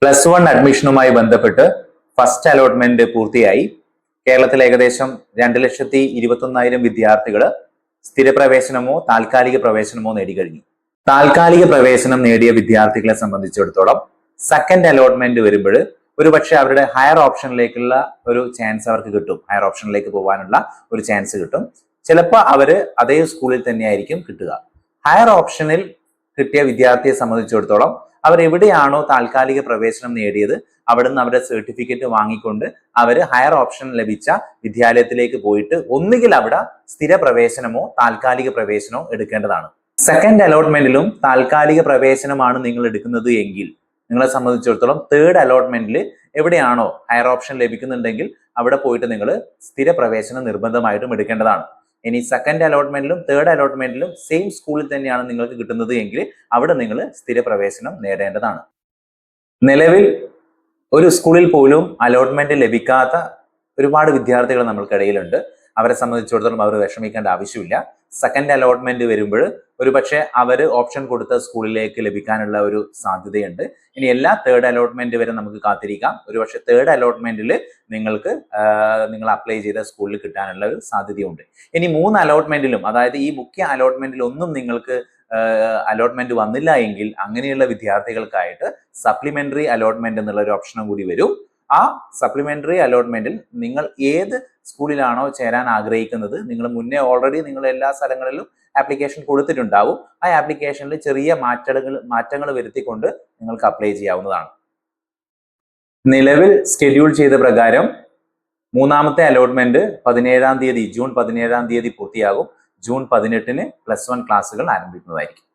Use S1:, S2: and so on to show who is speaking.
S1: +1 അഡ്മിഷനുമായി ബന്ധപ്പെട്ട് first allotment പൂർത്തിയായി. കേരളത്തിൽ ഏകദേശം 2,21,000 വിദ്യാർത്ഥികൾ സ്ഥിരപ്രവേശനമോ താൽക്കാലിക പ്രവേശനമോ നേടിക്കഴിഞ്ഞു. താൽക്കാലിക പ്രവേശനം നേടിയ വിദ്യാർത്ഥികളെ സംബന്ധിച്ചിടത്തോളം സെക്കൻഡ് അലോട്ട്മെന്റ് വരുമ്പോൾ ഒരുപക്ഷെ അവരുടെ ഹയർ ഓപ്ഷനിലേക്കുള്ള ഒരു ചാൻസ് അവർക്ക് കിട്ടും. ഹയർ ഓപ്ഷനിലേക്ക് പോകാനുള്ള ഒരു ചാൻസ് കിട്ടും. ചിലപ്പോൾ അവര് അതേ സ്കൂളിൽ തന്നെയായിരിക്കും കിട്ടുക. ഹയർ ഓപ്ഷനിൽ കിട്ടിയ വിദ്യാർത്ഥിയെ സംബന്ധിച്ചിടത്തോളം അവർ എവിടെയാണോ താൽക്കാലിക പ്രവേശനം നേടിയത് അവിടുന്ന് അവരുടെ സർട്ടിഫിക്കറ്റ് വാങ്ങിക്കൊണ്ട് അവര് ഹയർ ഓപ്ഷൻ ലഭിച്ച വിദ്യാലയത്തിലേക്ക് പോയിട്ട് ഒന്നുകിൽ അവിടെ സ്ഥിര പ്രവേശനമോ താൽക്കാലിക പ്രവേശനമോ എടുക്കേണ്ടതാണ്. സെക്കൻഡ് അലോട്ട്മെന്റിലും താൽക്കാലിക പ്രവേശനമാണ് നിങ്ങൾ എടുക്കുന്നത് എങ്കിൽ നിങ്ങളെ സംബന്ധിച്ചിടത്തോളം തേർഡ് അലോട്ട്മെന്റിൽ എവിടെയാണോ ഹയർ ഓപ്ഷൻ ലഭിക്കുന്നുണ്ടെങ്കിൽ അവിടെ പോയിട്ട് നിങ്ങൾ സ്ഥിര പ്രവേശനം നിർബന്ധമായിട്ടും എടുക്കേണ്ടതാണ്. ഇനി സെക്കൻഡ് അലോട്ട്മെന്റിലും തേർഡ് അലോട്ട്മെന്റിലും സെയിം സ്കൂളിൽ തന്നെയാണ് നിങ്ങൾക്ക് കിട്ടുന്നത് എങ്കിൽ അവിടെ നിങ്ങൾ സ്ഥിര പ്രവേശനം നേടേണ്ടതാണ്. നിലവിൽ ഒരു സ്കൂളിൽ പോലും അലോട്ട്മെന്റ് ലഭിക്കാത്ത ഒരുപാട് വിദ്യാർത്ഥികൾ നമ്മൾക്കിടയിലുണ്ട്. അവരെ സംബന്ധിച്ചിടത്തോളം അവർ വിഷമിക്കേണ്ട ആവശ്യമില്ല. സെക്കൻഡ് അലോട്ട്മെന്റ് വരുമ്പോൾ ഒരുപക്ഷെ അവർ ഓപ്ഷൻ കൊടുത്ത സ്കൂളിലേക്ക് ലഭിക്കാനുള്ള ഒരു സാധ്യതയുണ്ട്. ഇനി എല്ലാ തേർഡ് അലോട്ട്മെന്റ് വരെ നമുക്ക് കാത്തിരിക്കാം. ഒരുപക്ഷെ തേർഡ് അലോട്ട്മെന്റിൽ നിങ്ങൾക്ക് നിങ്ങൾ അപ്ലൈ ചെയ്ത സ്കൂളിൽ കിട്ടാനുള്ള ഒരു സാധ്യതയുണ്ട്. ഇനി 3 അലോട്ട്മെന്റിലും, അതായത് ഈ മുഖ്യ അലോട്ട്മെന്റിൽ ഒന്നും നിങ്ങൾക്ക് അലോട്ട്മെന്റ് വന്നില്ല എങ്കിൽ അങ്ങനെയുള്ള വിദ്യാർത്ഥികൾക്കായിട്ട് സപ്ലിമെന്ററി അലോട്ട്മെന്റ് എന്നുള്ള ഒരു ഓപ്ഷനും കൂടി വരും. ആ സപ്ലിമെന്ററി അലോട്ട്മെന്റിൽ നിങ്ങൾ ഏത് സ്കൂളിലാണോ ചേരാൻ ആഗ്രഹിക്കുന്നത്, നിങ്ങൾ മുന്നേ ഓൾറെഡി നിങ്ങൾ എല്ലാ സ്ഥലങ്ങളിലും ആപ്ലിക്കേഷൻ കൊടുത്തിട്ടുണ്ടാവും. ആ ആപ്ലിക്കേഷനിൽ ചെറിയ മാറ്റങ്ങൾ വരുത്തിക്കൊണ്ട് നിങ്ങൾക്ക് അപ്ലൈ ചെയ്യാവുന്നതാണ്. നിലവിൽ സ്കെഡ്യൂൾ ചെയ്ത പ്രകാരം 3ാമത്തെ അലോട്ട്മെന്റ് 17-ാം തീയതി, ജൂൺ 17-ാം തീയതി പൂർത്തിയാകും. ജൂൺ 18-ന് +1 ക്ലാസ്സുകൾ ആരംഭിക്കുന്നതായിരിക്കും.